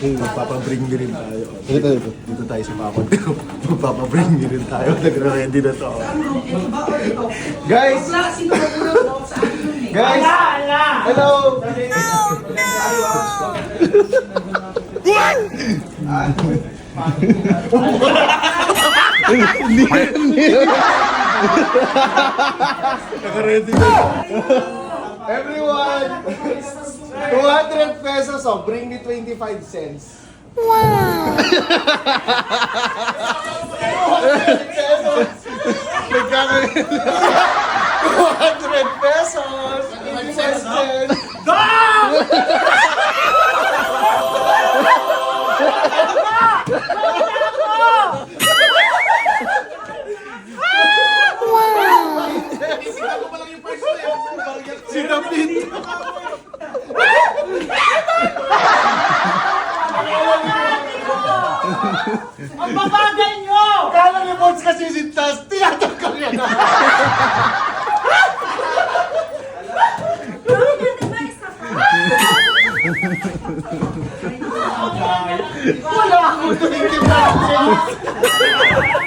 Magpapabring me rin tayo. Dito. Dito tayo sa Papa Deo. Magpapabring me rin tayo. Nagre-ready na to. Guys! Guys! Hello! Naka-ready na. Everyone! 200 pesos, oh. Bring me 25 cents. Wow! 200 pesos! 200 pesos! 25 cents! Sinapit! Ang babagal nyo! Kala ni Bones kasi sintas, tinatanggal yan na! Wala akong 25 cents!